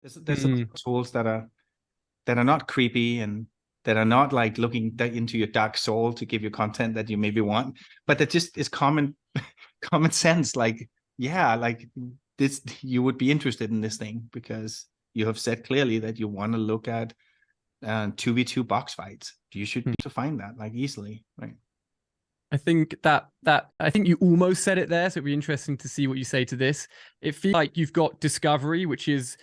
There's some tools that are not creepy and that are not like looking into your dark soul to give you content that you maybe want, but that just is common sense. Like, yeah, like this, you would be interested in this thing because you have said clearly that you want to look at 2v2 box fights. You should be able to find that like easily, right? I think I think you almost said it there, so it'd be interesting to see what you say to this. It feels like you've got discovery, which is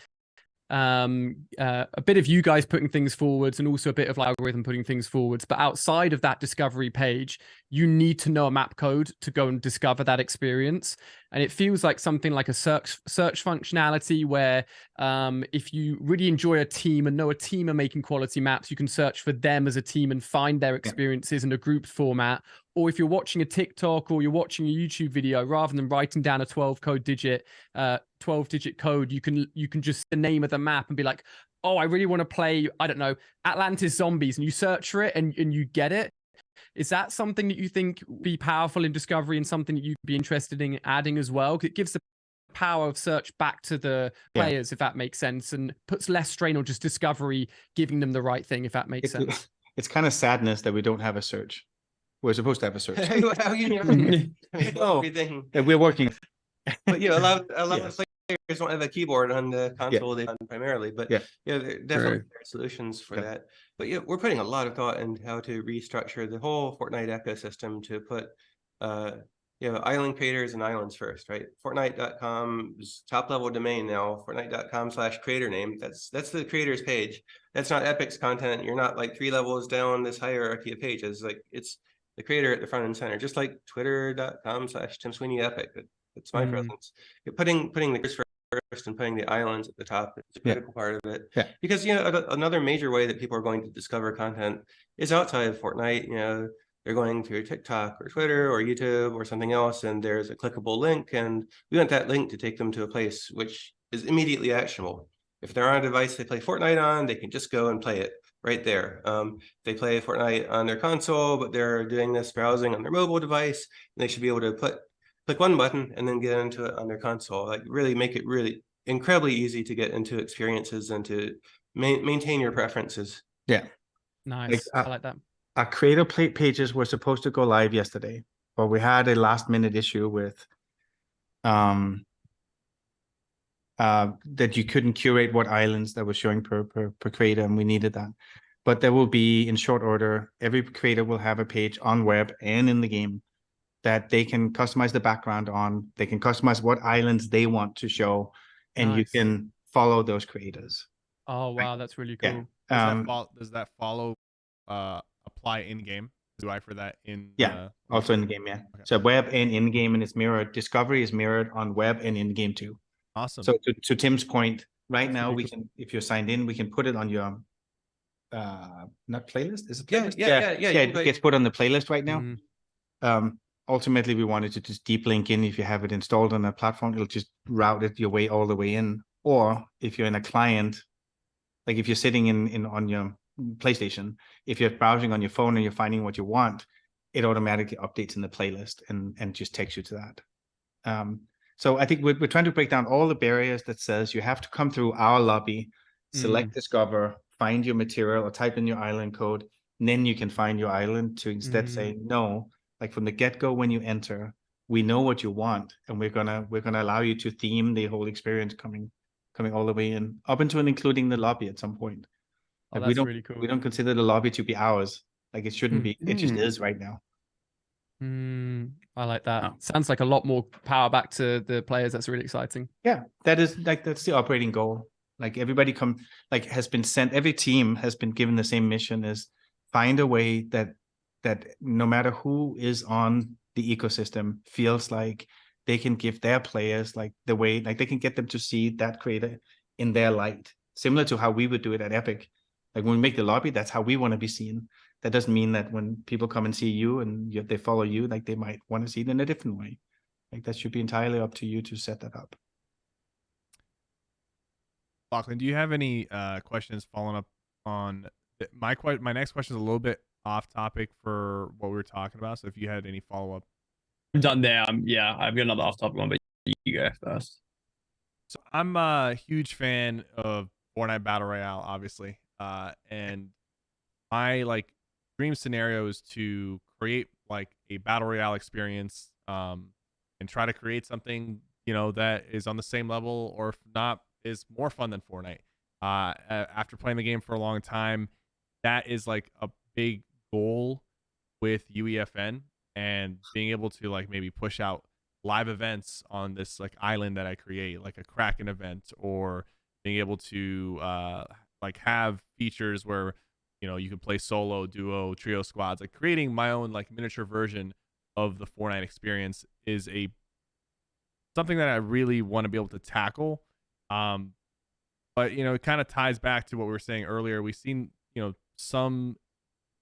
a bit of you guys putting things forwards and also a bit of algorithm putting things forwards. But outside of that discovery page, you need to know a map code to go and discover that experience. And it feels like something like a search functionality where if you really enjoy a team and know a team are making quality maps, you can search for them as a team and find their experiences in a grouped format. Or if you're watching a TikTok or you're watching a YouTube video, rather than writing down a 12-digit code, you can just the name of the map and be like, oh, I really want to play, I don't know, Atlantis Zombies, and you search for it and you get it. Is that something that you think would be powerful in discovery and something that you'd be interested in adding as well? It gives the power of search back to the players, if that makes sense, and puts less strain on just discovery, giving them the right thing, if that makes sense. It's kind of sadness that we don't have a search. We're supposed to have a search. Everything. We're working. But a lot of players don't have a keyboard on the console they run primarily, but there are definitely solutions for that. But we're putting a lot of thought into how to restructure the whole Fortnite ecosystem to put island creators and islands first, right? Fortnite.com's top level domain now, Fortnite.com/creator name. That's the creator's page. That's not Epic's content. You're not like 3 levels down this hierarchy of pages. Like, it's the creator at the front and center, just like Twitter.com/TimSweeneyEpic. It's my presence. You're putting the creators first and putting the islands at the top. It's a critical part of it. Because another major way that people are going to discover content is outside of Fortnite. They're going to TikTok or Twitter or YouTube or something else, and there's a clickable link, and we want that link to take them to a place which is immediately actionable. If they're on a device they play Fortnite on, they can just go and play it right there. They play Fortnite on their console, but they're doing this browsing on their mobile device, and they should be able to click one button and then get into it on their console. Like, really make it really incredibly easy to get into experiences and to maintain your preferences. Yeah. Nice. I like that. Our creator pages were supposed to go live yesterday, but we had a last-minute issue with that you couldn't curate what islands that was showing per creator, and we needed that. But there will be, in short order, every creator will have a page on web and in the game that they can customize the background on. They can customize what islands they want to show, and you can follow those creators. Oh, wow, that's really cool. Does that follow apply in game? Do I for that in also in the game? Okay. So web and in game, and it's mirrored. Discovery is mirrored on web and in game too. Awesome. So to Tim's point, right now we can, if you're signed in, we can put it on your not playlist. Is it playlist? It gets put on the playlist right now. Ultimately, we wanted to just deep link in. If you have it installed on a platform, it'll just route it your way all the way in. Or if you're in a client, like if you're sitting in on your PlayStation, if you're browsing on your phone and you're finding what you want, it automatically updates in the playlist and just takes you to that. So I think we're trying to break down all the barriers that says you have to come through our lobby, select discover, find your material, or type in your island code, and then you can find your island, to instead say no. Like from the get-go, when you enter, we know what you want, and we're gonna allow you to theme the whole experience coming all the way in, up into and including the lobby at some point. Like, that's really cool. We don't consider the lobby to be ours. Like, it shouldn't be. It just is right now. I like that. Sounds like a lot more power back to the players. That's really exciting. Yeah, that's the operating goal. Like, everybody has been sent. Every team has been given the same mission: is find a way that no matter who is on the ecosystem feels like they can give their players like the way, like they can get them to see that creator in their light, similar to how we would do it at Epic. Like when we make the lobby, that's how we want to be seen. That doesn't mean that when people come and see you and they follow you, like they might want to see it in a different way. Like that should be entirely up to you to set that up. LACHLAN, do you have any questions following up on my next question is a little bit off topic for what we were talking about. So if you had any follow up. I'm done there. Yeah, I've got another off topic one, but you go first. So I'm a huge fan of Fortnite Battle Royale, obviously. And my like dream scenario is to create like a Battle Royale experience, and try to create something, that is on the same level, or if not, is more fun than Fortnite. After playing the game for a long time, that is like a big goal with UEFN, and being able to like maybe push out live events on this like island that I create, like a Kraken event, or being able to like have features where you can play solo, duo, trio squads. Like creating my own like miniature version of the Fortnite experience is something that I really want to be able to tackle. But it kind of ties back to what we were saying earlier. We've seen some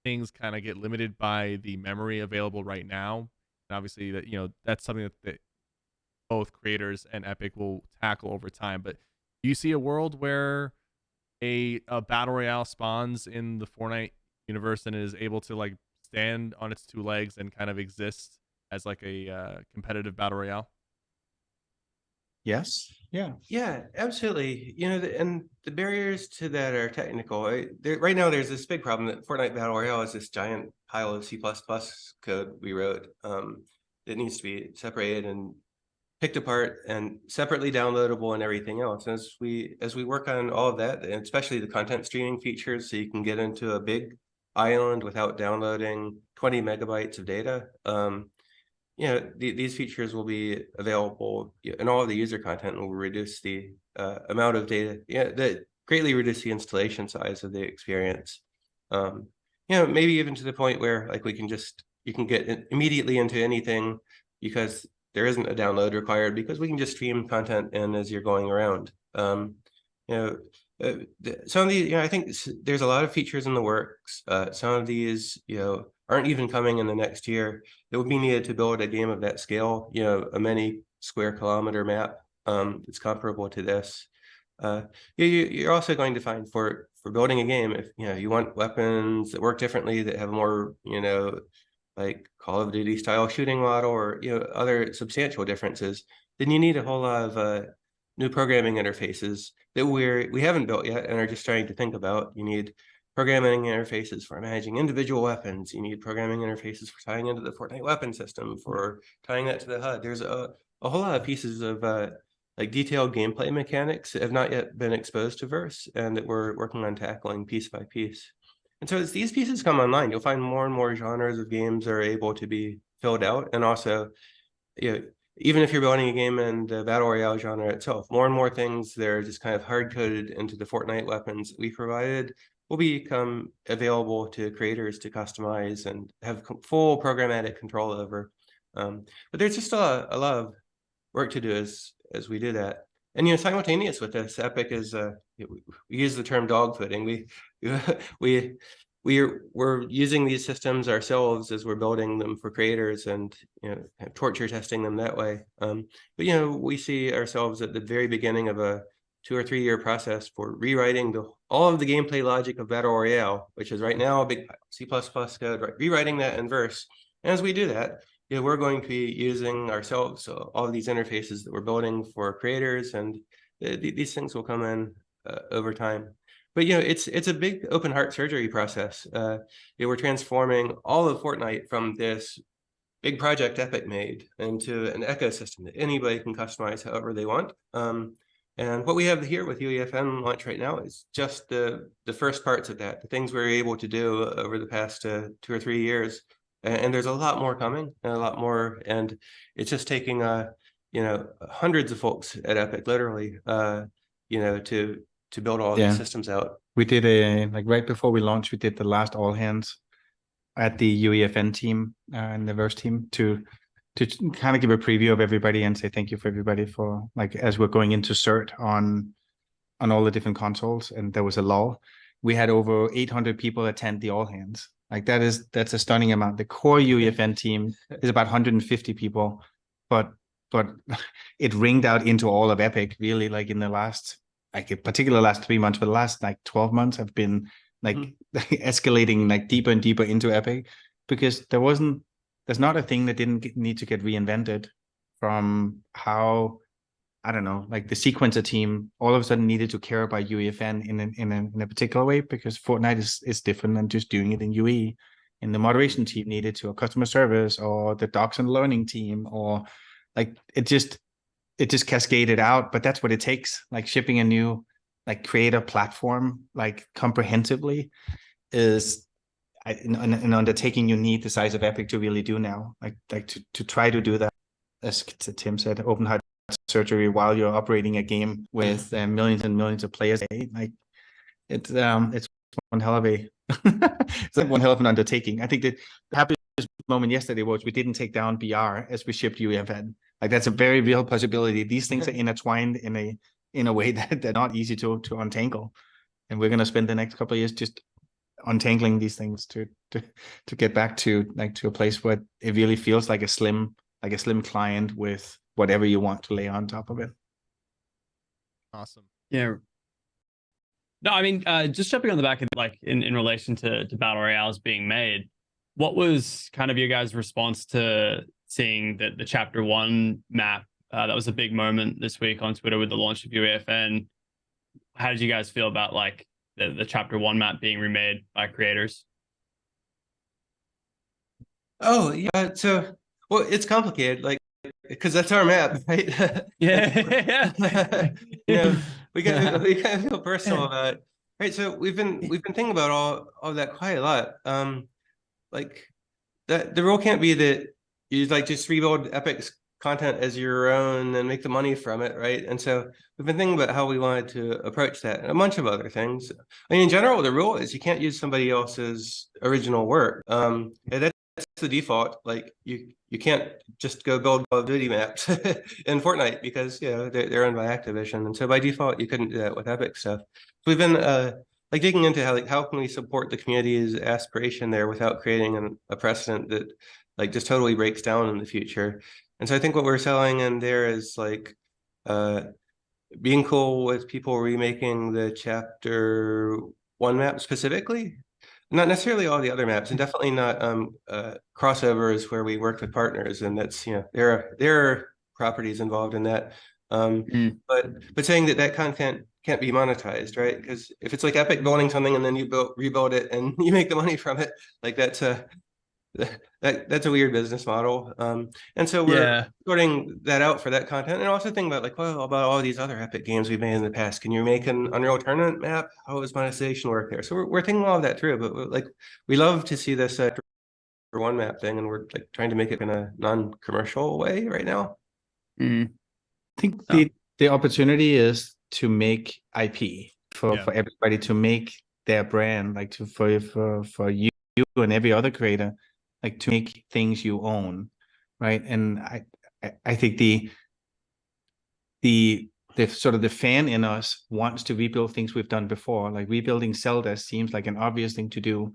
things kind of get limited by the memory available right now, and obviously that that's something that both creators and Epic will tackle over time. But do you see a world where a battle royale spawns in the Fortnite universe and is able to like stand on its two legs and kind of exist as like a competitive battle royale? Yes. Yeah. Yeah, absolutely. And the barriers to that are technical. Right now, there's this big problem that Fortnite Battle Royale is this giant pile of C++ code we wrote that needs to be separated and picked apart and separately downloadable and everything else. And as we work on all of that, and especially the content streaming features, so you can get into a big island without downloading 20 megabytes of data. These features will be available, and all of the user content will reduce the amount of data. That greatly reduce the installation size of the experience. Maybe even to the point where like you can get immediately into anything because there isn't a download required, because we can just stream content in as you're going around. Some of these, I think there's a lot of features in the works. Some of these, aren't even coming in the next year. It would be needed to build a game of that scale, a many square kilometer map that's comparable to this. You're also going to find for building a game, if you want weapons that work differently, that have more, like Call of Duty style shooting model, or other substantial differences, then you need a whole lot of new programming interfaces that we haven't built yet and are just starting to think about. You need programming interfaces for managing individual weapons. You need programming interfaces for tying into the Fortnite weapon system, for tying that to the HUD. There's a whole lot of pieces of like detailed gameplay mechanics that have not yet been exposed to Verse, and that we're working on tackling piece by piece. And so as these pieces come online, you'll find more and more genres of games are able to be filled out. And also, even if you're building a game in the Battle Royale genre itself, more and more things that are just kind of hard-coded into the Fortnite weapons we provided will become available to creators to customize and have full programmatic control over. But there's just a lot of work to do as we do that. And simultaneous with this, Epic is we use the term dogfooding. We're using these systems ourselves as we're building them for creators, and torture testing them that way. But we see ourselves at the very beginning of a 2 or 3 year process for rewriting all of the gameplay logic of Battle Royale, which is right now a big C++ code, right? Rewriting that in Verse. And as we do that, we're going to be using ourselves all of these interfaces that we're building for creators, and these things will come in over time. But it's a big open heart surgery process. We're transforming all of Fortnite from this big project Epic made into an ecosystem that anybody can customize however they want. And what we have here with UEFN launch right now is just the first parts of that, the things we were able to do over the past 2 or 3 years. And there's a lot more coming, and a lot more. And it's just taking, hundreds of folks at Epic, literally, to build all these systems out. We did right before we launched, we did the last all hands at the UEFN team and the Verse team to kind of give a preview of everybody and say thank you for everybody for, like, as we're going into cert on all the different consoles, and there was a lull. We had over 800 people attend the all hands. Like that's a stunning amount. The core UEFN team is about 150 people, but it ringed out into all of Epic really, like in the last, like in particular last 3 months, but the last like 12 months have been like escalating like deeper and deeper into Epic, because there's not a thing that didn't need to get reinvented, from how I don't know, like the sequencer team all of a sudden needed to care about UEFN in a particular way, because Fortnite is different than just doing it in UE. And the moderation team needed to, or customer service, or the docs and learning team, or like it just cascaded out. But that's what it takes. Like shipping a new like creator platform like comprehensively is an undertaking you need the size of Epic to really do now. Like to try to do that, as Tim said, open heart surgery while you're operating a game with millions and millions of players. Like it's one hell of a it's like one hell of an undertaking. I think that the happiest moment yesterday was we didn't take down BR as we shipped UEFN. Like that's a very real possibility. These things are intertwined in a way that they're not easy to untangle, and we're going to spend the next couple of years just untangling these things to get back to a place where it really feels like a slim client with whatever you want to lay on top of it. Awesome. Yeah. No, I mean, just jumping on the back of like in relation to battle royales being made, what was kind of your guys' response to seeing that the chapter 1 map? That was a big moment this week on Twitter with the launch of UEFN. How did you guys feel about like the chapter 1 map being remade by creators? Oh yeah, so well, it's complicated, like because that's our map, right? Yeah. You know, we kind of feel personal about it, right? So we've been thinking about all that quite a lot. Like that the rule can't be that you like just rebuild Epic's content as your own and make the money from it, right? And so we've been thinking about how we wanted to approach that and a bunch of other things. I mean, in general, the rule is you can't use somebody else's original work. And that's the default. Like you can't just go build Call of Duty maps in Fortnite because they're owned by Activision, and so by default you couldn't do that with Epic stuff. So we've been like digging into how can we support the community's aspiration there without creating a precedent that like just totally breaks down in the future. And so I think what we're selling in there is like being cool with people remaking the chapter 1 map specifically, not necessarily all the other maps, and definitely not crossovers where we work with partners, and that's there are properties involved in that. But saying that content can't be monetized, right? Because if it's like Epic building something and then you rebuild it and you make the money from it, like that's a weird business model. And so we're sorting that out for that content, and also thinking about like, well, about all these other Epic games we've made in the past. Can you make an Unreal Tournament map? How does monetization work there? So we're thinking all of that through, but like we love to see this for 1 map thing, and we're like trying to make it in a non-commercial way right now. I think the opportunity is to make IP for everybody, to make their brand, like for you and every other creator, like to make things you own, right? And I think the sort of the fan in us wants to rebuild things we've done before. Like rebuilding Zelda seems like an obvious thing to do,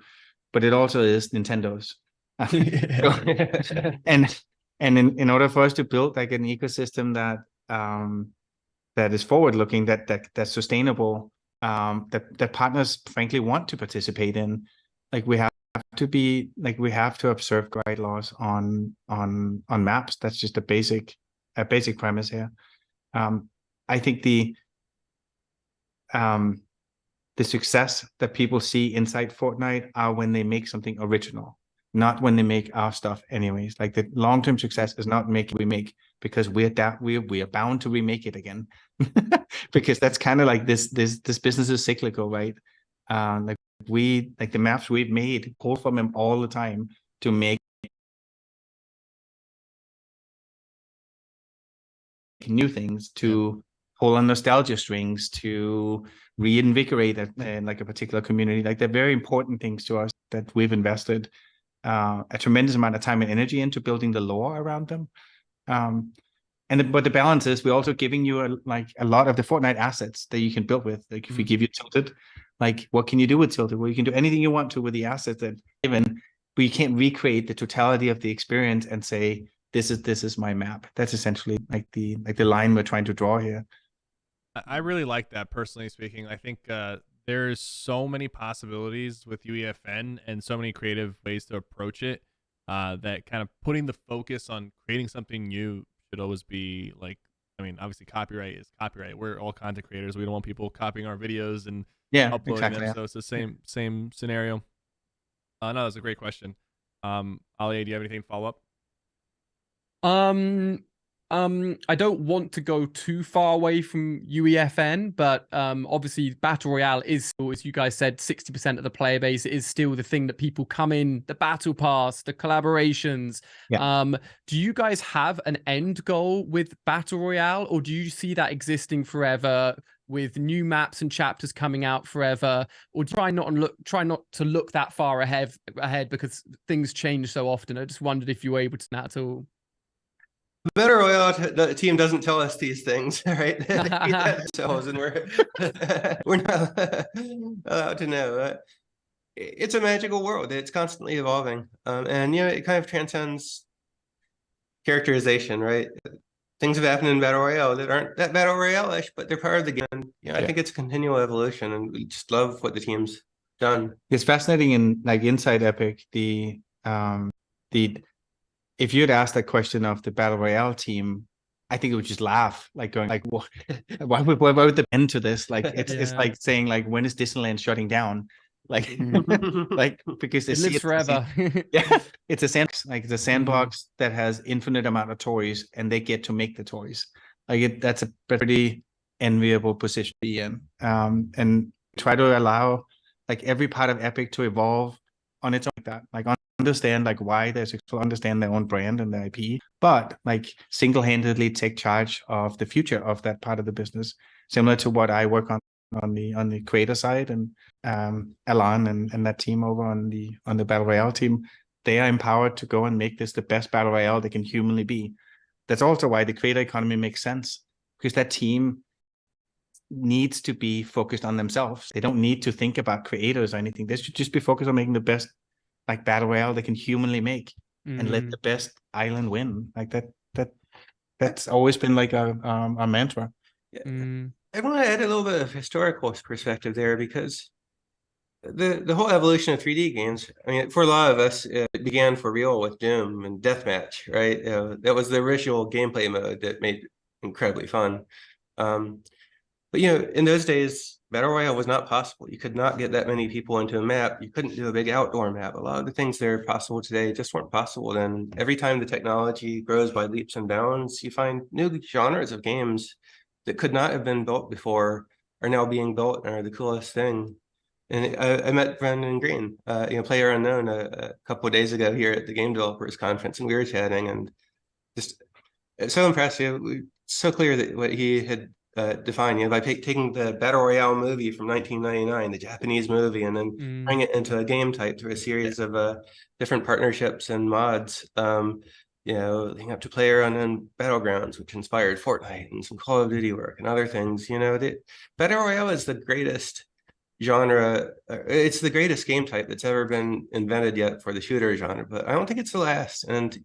but it also is Nintendo's. and in order for us to build like an ecosystem that is forward looking, that's sustainable, that partners frankly want to participate in, like we have to observe guide laws on maps. That's just a basic premise here. I think the success that people see inside Fortnite are when they make something original, not when they make our stuff anyways. Like the long-term success is not making remake because we are bound to remake it again. Because that's kind of like this business is cyclical, right? Like the maps we've made pull from them all the time to make new things, to pull on nostalgia strings, to reinvigorate like a particular community. Like they're very important things to us that we've invested a tremendous amount of time and energy into building the lore around them. But the balance is we're also giving you a lot of the Fortnite assets that you can build with. Like if we give you Tilted, like what can you do with Tilted? Well, you can do anything you want to with the assets that given, but you can't recreate the totality of the experience and say, this is my map. That's essentially like the line we're trying to draw here. I really like that, personally speaking. I think there's so many possibilities with UEFN and so many creative ways to approach it that kind of putting the focus on creating something new should always be like I mean, obviously copyright is copyright. We're all content creators. We don't want people copying our videos and uploading exactly, them. So it's the same scenario. No, that's a great question. ALIA, do you have anything to follow up? I don't want to go too far away from UEFN, but obviously Battle Royale is still, as you guys said, 60% of the player base. It is still the thing that people come in, the Battle Pass, the collaborations. Do you guys have an end goal with Battle Royale, or do you see that existing forever with new maps and chapters coming out forever, or try not to look that far ahead because things change so often? I just wondered if you were able to at all. The Battle Royale the team doesn't tell us these things, right? They do that themselves, and we're not allowed to know. It's a magical world. It's constantly evolving, and it kind of transcends characterization, right? Things have happened in Battle Royale that aren't that Battle Royale-ish, but they're part of the game. I think it's a continual evolution, and we just love what the team's done. It's fascinating in like inside Epic, if you'd asked that question of the Battle Royale team, I think it would just laugh, like going like, what? why would the end to this? Like it's like saying like, when is Disneyland shutting down? Like like because it lives forever. It's a sandbox that has infinite amount of toys, and they get to make the toys. Like that's a pretty enviable position to be in. And try to allow like every part of Epic to evolve on its own, like that. Like understand like why they're successful, understand their own brand and their IP, but like single-handedly take charge of the future of that part of the business, similar to what I work on the creator side, and Alan and that team over on the Battle Royale team. They are empowered to go and make this the best Battle Royale they can humanly be. That's also why the creator economy makes sense, because that team needs to be focused on themselves. They don't need to think about creators or anything. They should just be focused on making the best like Battle Royale they can humanly make, and let the best island win. Like that's always been like a mantra. I want to add a little bit of historical perspective there, because the whole evolution of 3D games, I mean, for a lot of us, it began for real with Doom and Deathmatch, right? That was the original gameplay mode that made it incredibly fun. But in those days, Battle Royale was not possible. You could not get that many people into a map. You couldn't do a big outdoor map. A lot of the things that are possible today just weren't possible then. Every time the technology grows by leaps and bounds, you find new genres of games that could not have been built before are now being built and are the coolest thing. And I met Brendan Green, Player Unknown, a couple of days ago here at the Game Developers Conference, and we were chatting, and just it's so impressive. So clear that what he had defined, by taking the Battle Royale movie from 1999, the Japanese movie, and then bring it into a game type through a series of different partnerships and mods. Leading up to Player Unknown Battlegrounds, which inspired Fortnite and some Call of Duty work and other things. Battle Royale is the greatest genre. It's the greatest game type that's ever been invented yet for the shooter genre, but I don't think it's the last. And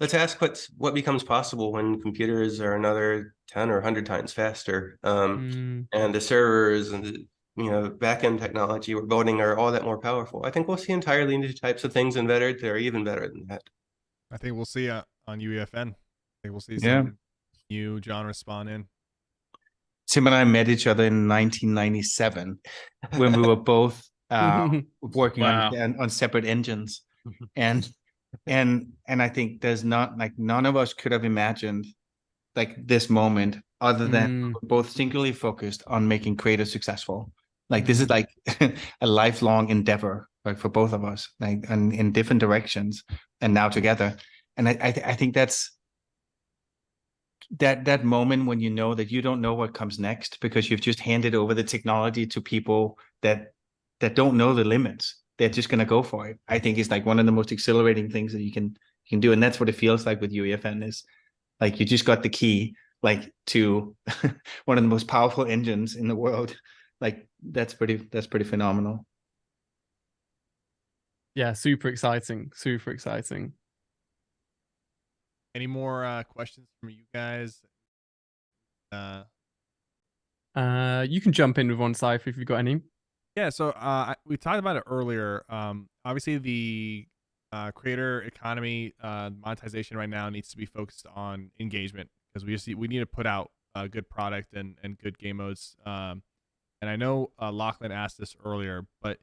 let's ask what becomes possible when computers are another 10 or 100 times faster, and the servers and the back-end technology we're building are all that more powerful. I think we'll see entirely new types of things invented that are even better than that. I think we'll see on UEFN. I think we'll see some new genres spawn in. Tim and I met each other in 1997 when we were both working on separate engines, and I think there's not like none of us could have imagined like this moment other than we're both singularly focused on making creators successful. Like this is like a lifelong endeavor, like for both of us, like and in different directions, and now together. And I think that's that moment when you know that you don't know what comes next because you've just handed over the technology to people that don't know the limits. They're just going to go for it. I think it's like one of the most exhilarating things that you can do. And that's what it feels like with UEFN, is like you just got the key like to one of the most powerful engines in the world. Like that's pretty phenomenal. Yeah, super exciting. Any more questions from you guys? You can jump in with one, Cypher, if you've got any. Yeah, so we talked about it earlier. Obviously, the creator economy monetization right now needs to be focused on engagement, because we need to put out a good product and good game modes. And I know LACHLAN asked this earlier, but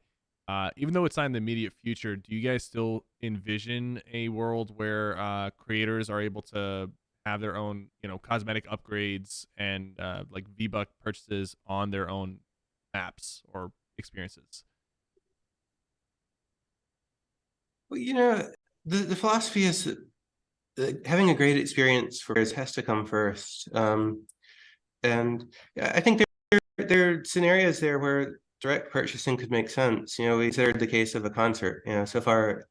even though it's not in the immediate future, do you guys still envision a world where creators are able to have their own, cosmetic upgrades and like V-Buck purchases on their own maps or experiences? Well, the philosophy is that having a great experience for players has to come first. And I think there are scenarios there where direct purchasing could make sense. We considered the case of a concert. So far,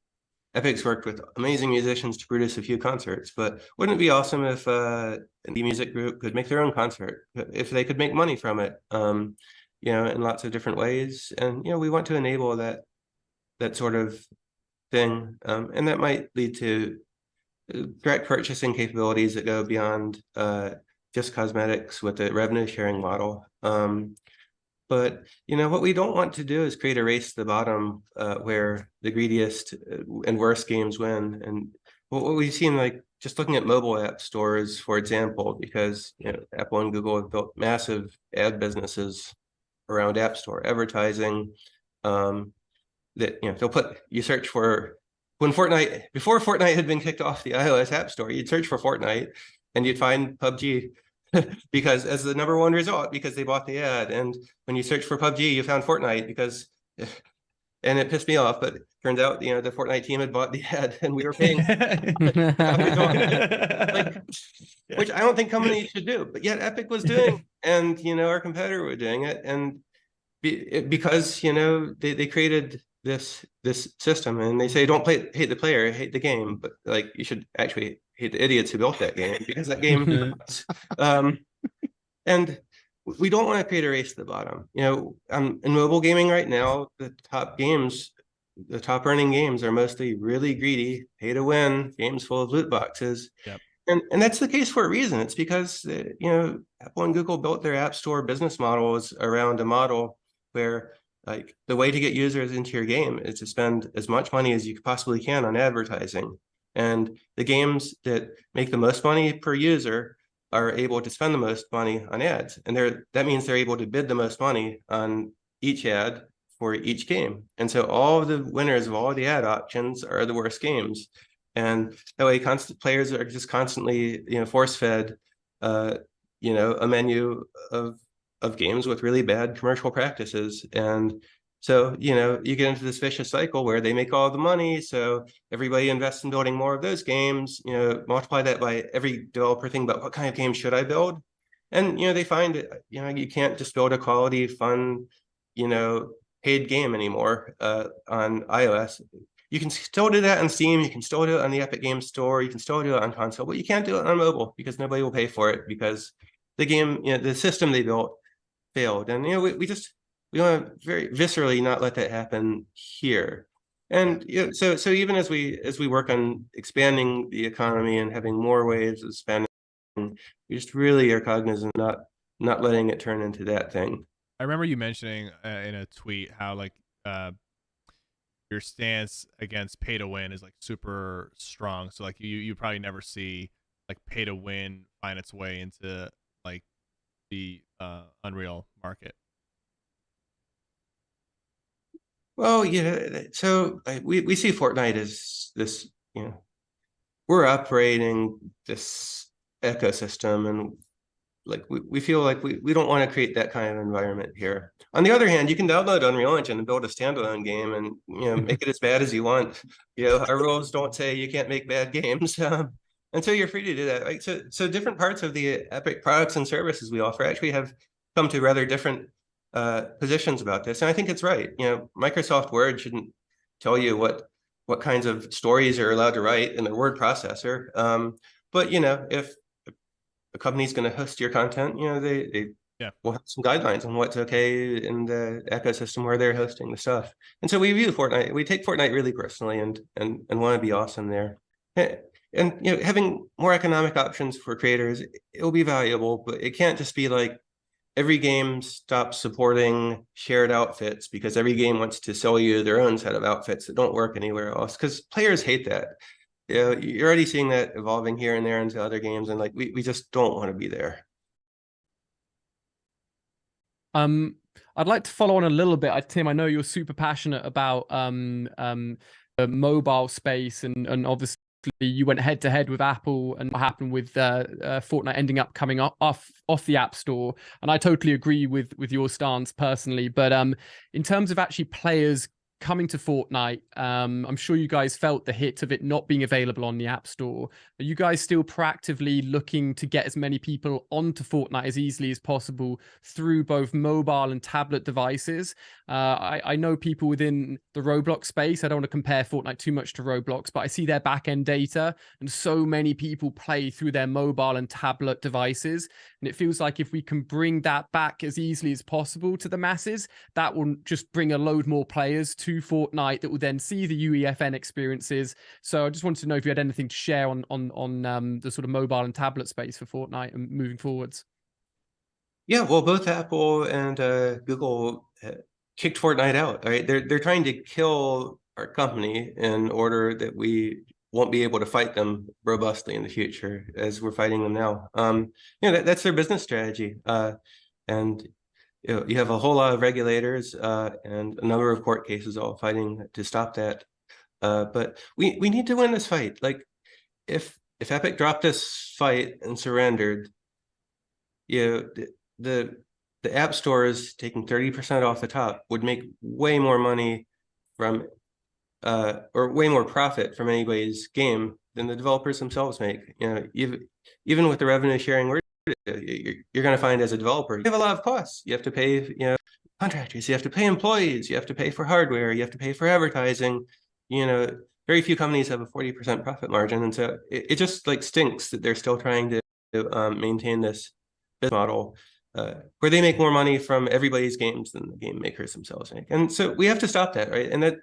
Epic's worked with amazing musicians to produce a few concerts, but wouldn't it be awesome if the music group could make their own concert, if they could make money from it, in lots of different ways? And we want to enable that sort of thing, and that might lead to direct purchasing capabilities that go beyond just cosmetics with the revenue sharing model. But what we don't want to do is create a race to the bottom where the greediest and worst games win. And what we've seen, like just looking at mobile app stores, for example, because Apple and Google have built massive ad businesses around App Store advertising. That you search for before Fortnite had been kicked off the iOS App Store, you'd search for Fortnite and you'd find PUBG because as the #1 result, because they bought the ad. And when you search for PUBG, you found Fortnite and it pissed me off, but it turned out the Fortnite team had bought the ad and we were paying which I don't think companies should do, but yet Epic was doing, and our competitor were doing it, and because they created this system, and they say don't hate the player, hate the game, but like you should actually hate the idiots who built that game, because that game and we don't want to create a race to the bottom. In mobile gaming right now, the top earning games are mostly really greedy, pay to win games full of loot boxes. Yep. And that's the case for a reason. It's because Apple and Google built their App Store business models around a model where like the way to get users into your game is to spend as much money as you possibly can on advertising. And the games that make the most money per user are able to spend the most money on ads. And that means they're able to bid the most money on each ad for each game. And so all of the winners of all of the ad options are the worst games. And that way players are just constantly, force-fed, a menu of games with really bad commercial practices. And so, you get into this vicious cycle where they make all the money, so everybody invests in building more of those games, multiply that by every developer thinking about what kind of game should I build? And, they find that, you can't just build a quality, fun, paid game anymore on iOS. You can still do that on Steam, you can still do it on the Epic Games Store, you can still do it on console, but you can't do it on mobile because nobody will pay for it, because the game, the system they built failed. And, we want to very viscerally not let that happen here. And so even as we work on expanding the economy and having more ways of spending, we just really are cognizant not letting it turn into that thing. I remember you mentioning in a tweet how like your stance against pay to win is like super strong. So like you probably never see like pay to win find its way into like the Unreal market. Well, so we see Fortnite as this, we're operating this ecosystem, and like we feel like we don't want to create that kind of environment here. On the other hand, you can download Unreal Engine and build a standalone game and make it as bad as you want. Our rules don't say you can't make bad games, and so you're free to do that. Like so different parts of the Epic products and services we offer actually have come to rather different positions about this, and I think it's right. Microsoft Word shouldn't tell you what kinds of stories you're allowed to write in their word processor. But if a company's going to host your content, they will have some guidelines on what's okay in the ecosystem where they're hosting the stuff. And so we take Fortnite really personally, and want to be awesome there. And having more economic options for creators, it'll be valuable, but it can't just be like every game stops supporting shared outfits because every game wants to sell you their own set of outfits that don't work anywhere else, because players hate that. you're already seeing that evolving here and there into other games, and like we just don't want to be there. I'd like to follow on a little bit. Tim, I know you're super passionate about the mobile space, and obviously you went head to head with Apple, and what happened with Fortnite ending up coming off the App Store. And I totally agree with your stance personally. But in terms of actually players coming to Fortnite, I'm sure you guys felt the hit of it not being available on the App Store. Are you guys still proactively looking to get as many people onto Fortnite as easily as possible through both mobile and tablet devices? I know people within the Roblox space, I don't want to compare Fortnite too much to Roblox, but I see their back-end data, and so many people play through their mobile and tablet devices. And it feels like if we can bring that back as easily as possible to the masses, that will just bring a load more players to Fortnite that will then see the UEFN experiences. So I just wanted to know if you had anything to share on the sort of mobile and tablet space for Fortnite and moving forwards. Yeah, well, both Apple and Google kicked Fortnite out. Right, they're trying to kill our company in order that we won't be able to fight them robustly in the future as we're fighting them now. That's their business strategy, and you have a whole lot of regulators and a number of court cases all fighting to stop that. But we need to win this fight. Like, if Epic dropped this fight and surrendered, the App Stores taking 30% off the top would make way more money from or way more profit from anybody's game than the developers themselves make. Even with the revenue sharing, you're going to find as a developer, you have a lot of costs. You have to pay, contractors, you have to pay employees, you have to pay for hardware, you have to pay for advertising. Very few companies have a 40% profit margin, and so it just like stinks that they're still trying to maintain this business model where they make more money from everybody's games than the game makers themselves make. And so we have to stop that, right? And that,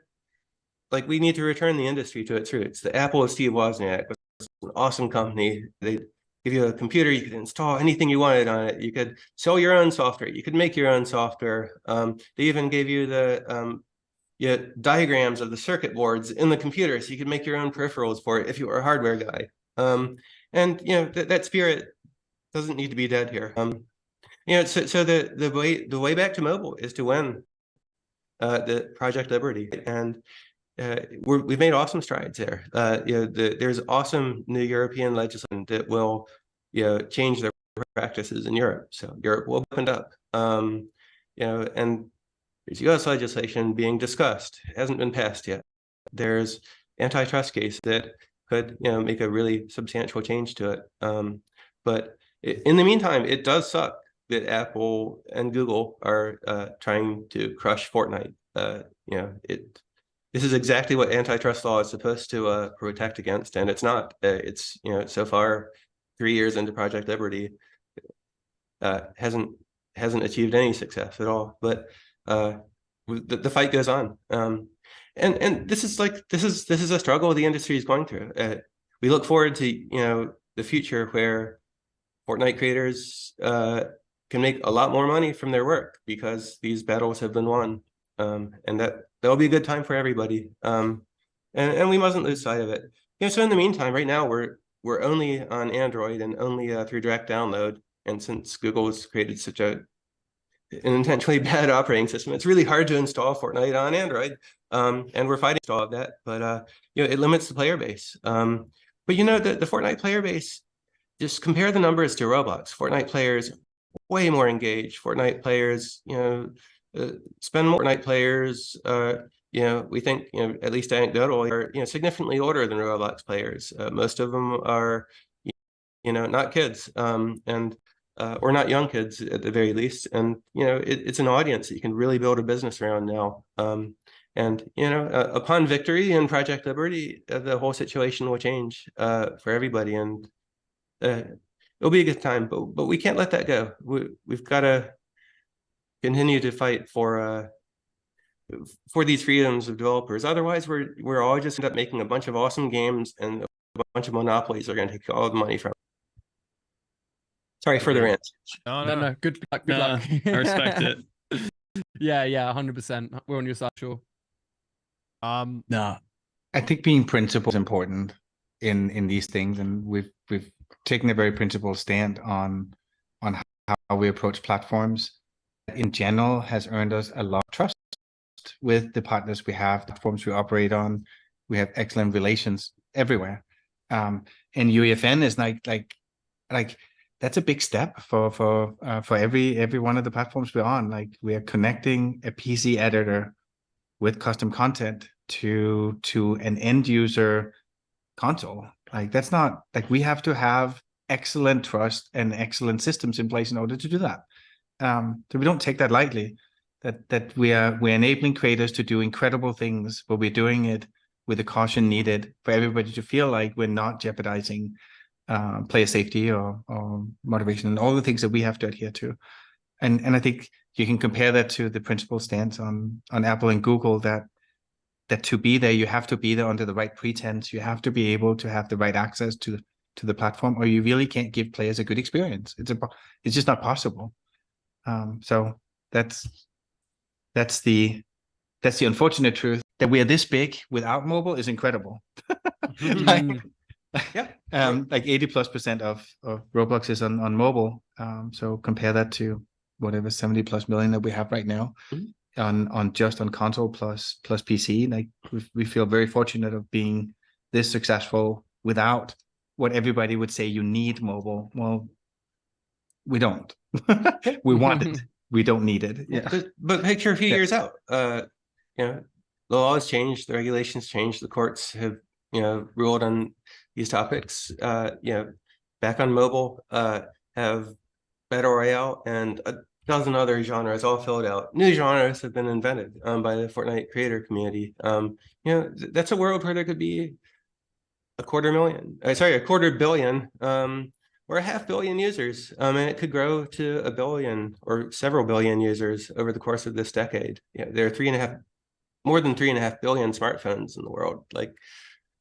like, we need to return the industry to its roots. The Apple of Steve Wozniak was an awesome company. They give you a computer, you could install anything you wanted on it. You could sell your own software. You could make your own software. They even gave you the diagrams of the circuit boards in the computer, so you could make your own peripherals for it if you were a hardware guy. That spirit doesn't need to be dead here. So the way back to mobile is to win the Project Liberty, and we've made awesome strides there. There's awesome new European legislation that will change their practices in Europe. So Europe will open up. And there's U.S. legislation being discussed. It hasn't been passed yet. There's antitrust case that could make a really substantial change to it. But in the meantime, it does suck that Apple and Google are trying to crush Fortnite. This is exactly what antitrust law is supposed to protect against, and it's not. It's so far 3 years into Project Liberty, hasn't achieved any success at all. But the fight goes on, and this is a struggle the industry is going through. We look forward to the future where Fortnite creators can make a lot more money from their work because these battles have been won, and that'll be a good time for everybody. And we mustn't lose sight of it. So in the meantime, right now we're only on Android and only through direct download. And since Google has created such an intentionally bad operating system, it's really hard to install Fortnite on Android. And we're fighting all of that, but it limits the player base. But the Fortnite player base, just compare the numbers to Roblox. Fortnite players way more engaged. Fortnite players, spend more. Fortnite players, we think, at least anecdotally, are significantly older than Roblox players. Most of them are, not kids, and or not young kids at the very least. And it's an audience that you can really build a business around now. And upon victory in Project Liberty, the whole situation will change for everybody, and it'll be a good time. But we can't let that go. We've got to continue to fight for these freedoms of developers. Otherwise, we're all just end up making a bunch of awesome games, and a bunch of monopolies are going to take all the money from. Sorry for the rant. No. Good luck. Good luck. I respect it. Yeah, 100%. We're on your side, sure. No, I think being principled is important. in these things, and we've taken a very principled stand on how we approach platforms. In general, has earned us a lot of trust with the partners we have, platforms we operate on. We have excellent relations everywhere, and UEFN is like that's a big step for every one of the platforms we're on. Like, we are connecting a PC editor with custom content to an end user console. Like, that's not, like, we have to have excellent trust and excellent systems in place in order to do that. So we don't take that lightly. That we're enabling creators to do incredible things, but we're doing it with the caution needed for everybody to feel like we're not jeopardizing player safety or motivation and all the things that we have to adhere to. And I think you can compare that to the principal stance on Apple and Google, that to be there, you have to be there under the right pretense. You have to be able to have the right access to the platform, or you really can't give players a good experience. It's just not possible. So that's the unfortunate truth. That we are this big without mobile is incredible. Yeah. Like 80+% of Roblox is on mobile. So compare that to whatever 70+ million that we have right now on console plus PC. Like, we feel very fortunate of being this successful without what everybody would say you need mobile. Well, we don't. We want it. We don't need it. Yeah. But picture a few years out. The laws changed, the regulations changed, the courts have ruled on these topics. Back on mobile, have Battle Royale and a dozen other genres all filled out. New genres have been invented by the Fortnite creator community. That's a world where there could be a quarter billion or 500 million users, and it could grow to 1 billion or several billion users over the course of this decade. There are more than 3.5 billion smartphones in the world. Like,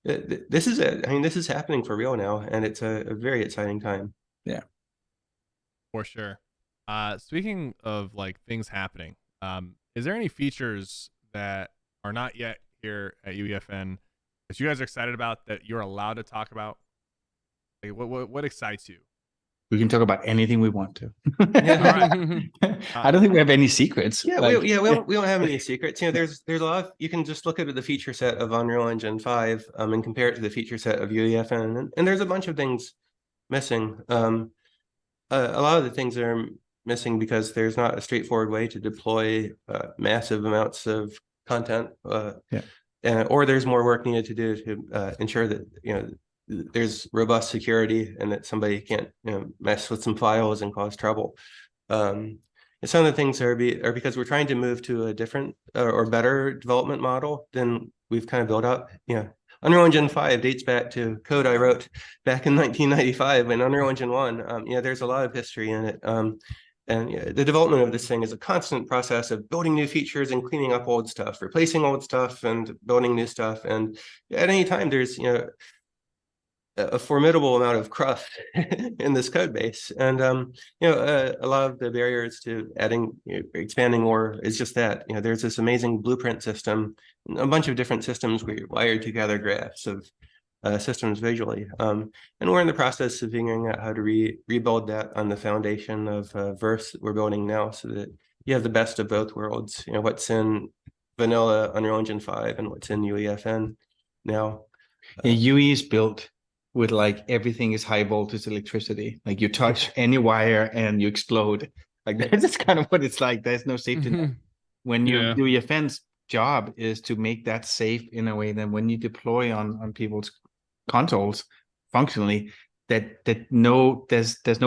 this is it. I mean, this is happening for real now, and it's a very exciting time. Yeah, for sure. Speaking of like things happening, is there any features that are not yet here at UEFN that you guys are excited about that you're allowed to talk about? Like, what excites you? We can talk about anything we want to. All right. I don't think we have any secrets. Yeah, we don't have any secrets. There's a lot of, you can just look at the feature set of Unreal Engine 5 and compare it to the feature set of UEFN, and there's a bunch of things missing. A lot of the things are missing because there's not a straightforward way to deploy massive amounts of content, or there's more work needed to do to ensure that there's robust security and that somebody can't mess with some files and cause trouble. And some of the things are because we're trying to move to a different or better development model than we've kind of built up. Unreal Engine 5 dates back to code I wrote back in 1995 when Unreal Engine 1. There's a lot of history in it. And the development of this thing is a constant process of building new features and cleaning up old stuff, replacing old stuff and building new stuff. And at any time, there's a formidable amount of cruft in this code base, and a lot of the barriers to expanding more is just that there's this amazing blueprint system, a bunch of different systems where you're wired together graphs of systems visually, and we're in the process of figuring out how to rebuild that on the foundation of Verse that we're building now, so that you have the best of both worlds. What's in vanilla Unreal Engine 5 and what's in UEFN now. UE is built with like everything is high voltage electricity. Like, you touch any wire and you explode. Like, that's kind of what it's like. There's no safety net. When UEFN's job is to make that safe in a way that when you deploy on people's consoles functionally, there's no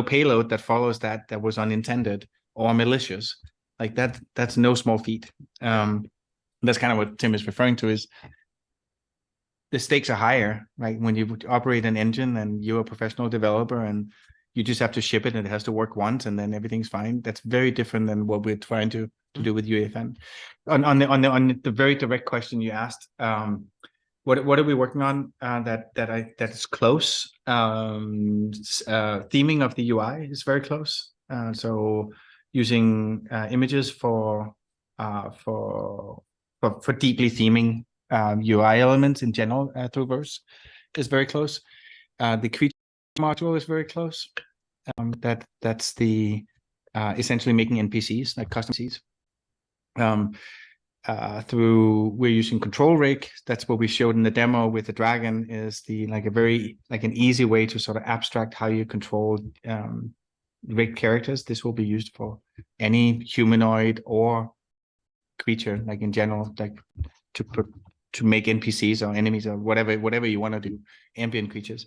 payload that follows that was unintended or malicious. Like, that's no small feat. That's kind of what Tim is referring to, is the stakes are higher, right? When you operate an engine and you're a professional developer and you just have to ship it and it has to work once and then everything's fine. That's very different than what we're trying to do with UEFN. On the very direct question you asked, what are we working on that is close? Theming of the UI is very close. So using images for deeply theming UI elements in general through Verse is very close. The creature module is very close. That's the essentially making NPCs, like custom NPCs. We're using control rig. That's what we showed in the demo with the dragon, is the an easy way to sort of abstract how you control rigged characters. This will be used for any humanoid or creature, like in general, like to make NPCs or enemies or whatever you want to do, ambient creatures.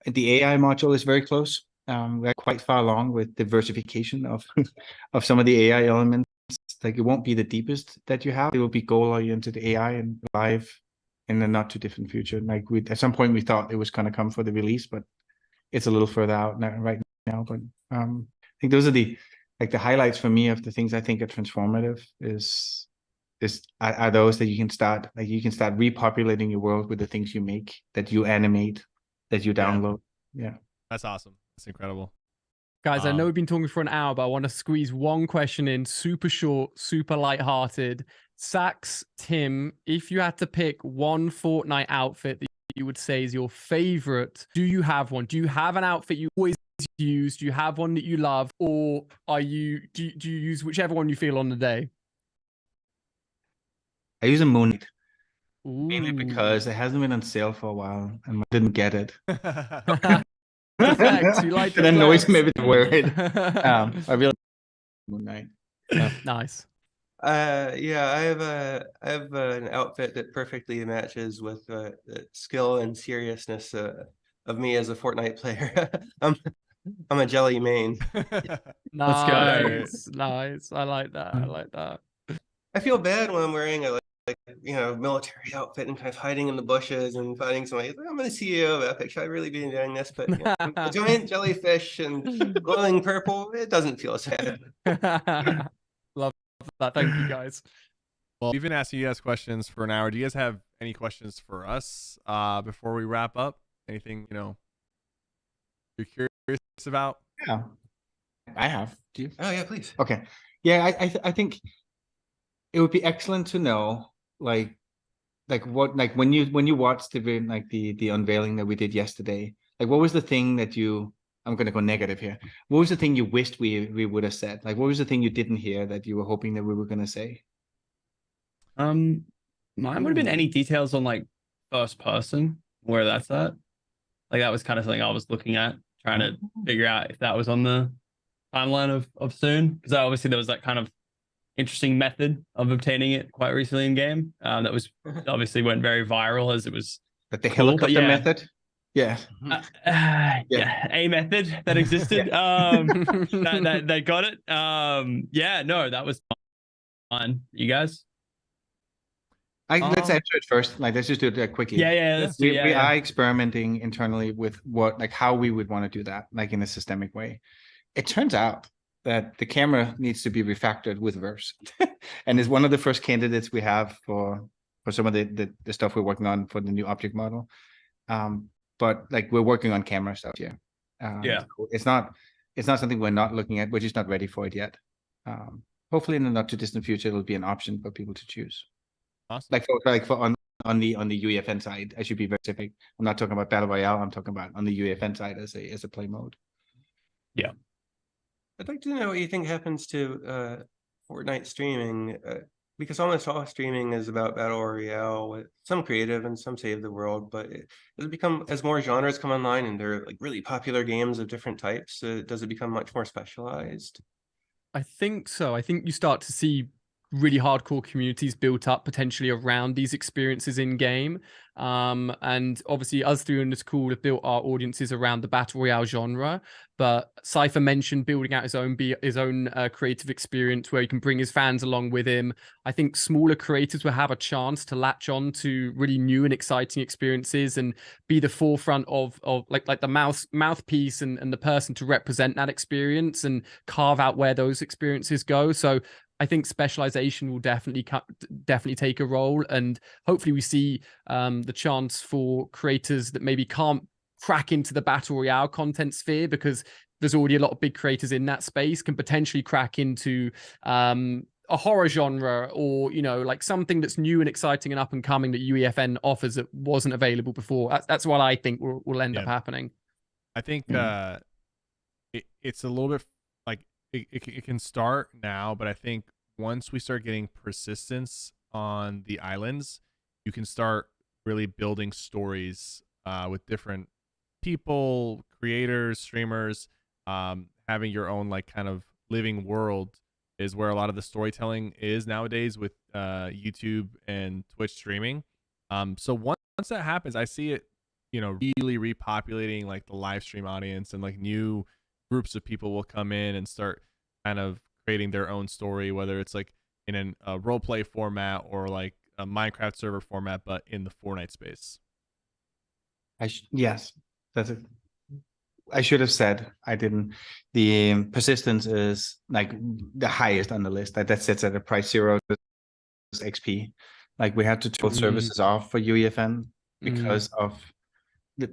The AI module is very close. We're quite far along with diversification of of some of the AI elements. Like, it won't be the deepest that you have. It will be goal-oriented AI and live in the not too distant future. Like, at some point we thought it was going to come for the release, but it's a little further out right now. But I think those are the highlights for me of the things I think are transformative. Are those that you can start repopulating your world with the things you make, that you animate, that you download. Yeah. That's awesome. That's incredible. Guys, I know we've been talking for an hour, but I want to squeeze one question in, super short, super lighthearted. Saxs, Tim, if you had to pick one Fortnite outfit that you would say is your favorite, do you have one? Do you have an outfit you always use? Do you have one that you love? Or do you use whichever one you feel on the day? I use a Moon mainly because it hasn't been on sale for a while and I didn't get it. Flex, you like it annoys me to wear it. I really like Moon Knight. Nice. Yeah, I have an outfit that perfectly matches with the skill and seriousness of me as a Fortnite player. I'm a jelly main. Nice. Nice. I like that. I like that. I feel bad when I'm wearing a military outfit and kind of hiding in the bushes and fighting somebody. I'm the CEO of Epic. Should I really be doing this? But a giant jellyfish and glowing purple, it doesn't feel sad. Love that. Thank you, guys. Well, we've been asking you guys questions for an hour. Do you guys have any questions for us before we wrap up? Anything you're curious about? Yeah, I have. Do you? Oh yeah, please. Okay. Yeah, I think it would be excellent to know when you watched the unveiling that we did yesterday. Like, what was the thing that I'm going to go negative here. What was the thing you wished we would have said? Like, what was the thing you didn't hear that you were hoping that we were going to say? Mine would have been any details on first person, where that's at. Like, that was kind of something I was looking at, trying to figure out if that was on the timeline of soon, because obviously there was that kind of interesting method of obtaining it quite recently in game that was obviously went very viral as it was. But the helicopter method. Yeah. A method that existed. That got it. Yeah, no, that was fun. You guys? Let's answer it first. Let's just do it quickly. Yeah. We are experimenting internally with how we would want to do that, in a systemic way. It turns out that the camera needs to be refactored with verse, and is one of the first candidates we have for some of the stuff we're working on for the new object model. But we're working on camera stuff here. So it's not something we're not looking at. We're just not ready for it yet. Hopefully in the not too distant future, it'll be an option for people to choose. Awesome. On the UEFN side, I should be very specific. I'm not talking about Battle Royale. I'm talking about on the UEFN side as a play mode. Yeah. I'd like to know what you think happens to Fortnite streaming, because almost all streaming is about Battle Royale, with some creative and some save the world. But does it become, as more genres come online and they're really popular games of different types, does it become much more specialized? I think so. I think you start to see really hardcore communities built up potentially around these experiences in game. And obviously us three on this call have built our audiences around the Battle Royale genre. But Cypher mentioned building out his own creative experience where he can bring his fans along with him. I think smaller creators will have a chance to latch on to really new and exciting experiences and be the forefront of the mouthpiece and the person to represent that experience and carve out where those experiences go. So I think specialization will definitely take a role, and hopefully we see the chance for creators that maybe can't crack into the Battle Royale content sphere because there's already a lot of big creators in that space, can potentially crack into a horror genre, or like something that's new and exciting and up and coming that UEFN offers that wasn't available before. That's what I think will end up happening. I think it's a little bit like it can start now, but I think once we start getting persistence on the islands, you can start really building stories with different people, creators, streamers, having your own like kind of living world is where a lot of the storytelling is nowadays with YouTube and Twitch streaming. So once that happens, I see it, really repopulating like the live stream audience, and like new groups of people will come in and start kind of creating their own story, whether it's like in a role play format or like a Minecraft server format, but in the Fortnite space. Yes, that's it. I should have said, I didn't. The persistence is like the highest on the list. That sits at a price 0 XP. Like we had to turn services off for UEFN because of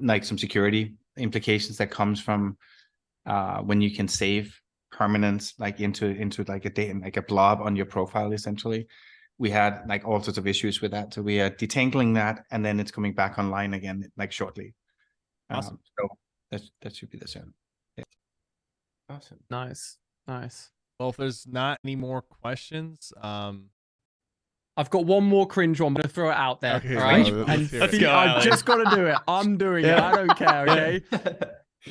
like some security implications that comes from when you can save permanence like into like a data, like a blob on your profile essentially. We had like all sorts of issues with that, so we are detangling that, and then it's coming back online again like shortly. Awesome. So that should be the same. Yeah. Awesome. Nice. Well, if there's not any more questions, I've got one more cringe one. I'm going to throw it out there. Okay, all right? let's go, I've Alex. just got to do it. I'm doing it. I don't care. Okay.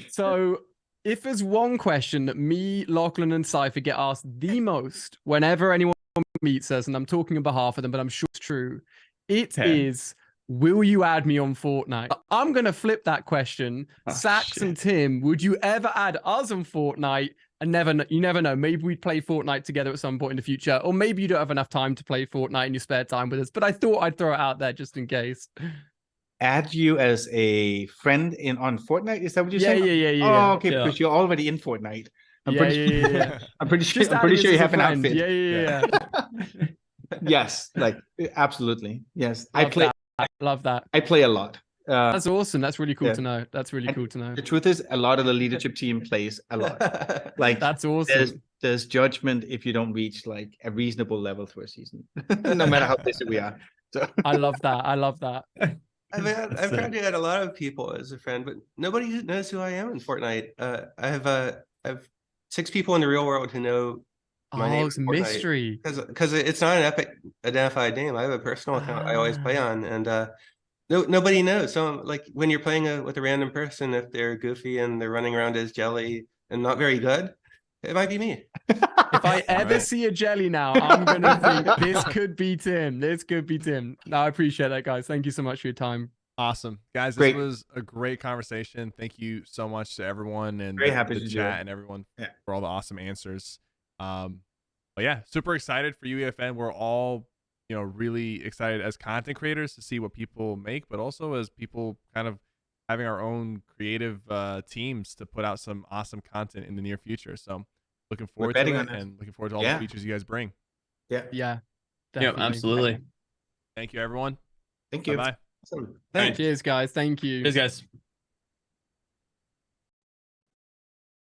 So if there's one question that me, Lachlan, and Cypher get asked the most whenever anyone meets us, and I'm talking on behalf of them, but I'm sure it's true, it is, will you add me on Fortnite? I'm going to flip that question. Saxs and Tim, would you ever add us on Fortnite? And you never know. Maybe we'd play Fortnite together at some point in the future, or maybe you don't have enough time to play Fortnite in your spare time with us. But I thought I'd throw it out there just in case. Add you as a friend on Fortnite? Is that what you're saying? Yeah. Oh, okay, because you're already in Fortnite. I'm pretty sure you have an outfit. Yeah. Yes, like absolutely. Yes, Love that. I play a lot. That's awesome. That's really cool to know. The truth is, a lot of the leadership team plays a lot. Like that's awesome. There's judgment if you don't reach like a reasonable level through a season, no matter how busy we are. So I love that. I've tried to add a lot of people as a friend, but nobody knows who I am in Fortnite. I have 6 people in the real world who know my name. It's a mystery. Because it's not an Epic identified name. I have a personal account I always play on, and nobody knows. So like when you're playing with a random person, if they're goofy and they're running around as jelly and not very good, it might be me. If I ever see a jelly now, I'm gonna think this could be Tim. No, I appreciate that, guys. Thank you so much for your time. Awesome, guys. This was a great conversation. Thank you so much to everyone and the chat and everyone for all the awesome answers. But yeah, super excited for UEFN. We're all really excited as content creators to see what people make, but also as people kind of having our own creative teams to put out some awesome content in the near future. So looking forward to it, and looking forward to all the features you guys bring. Yeah, absolutely. Thank you, everyone. Thank you. Bye. Awesome. Cheers, guys. Thank you. Cheers, guys.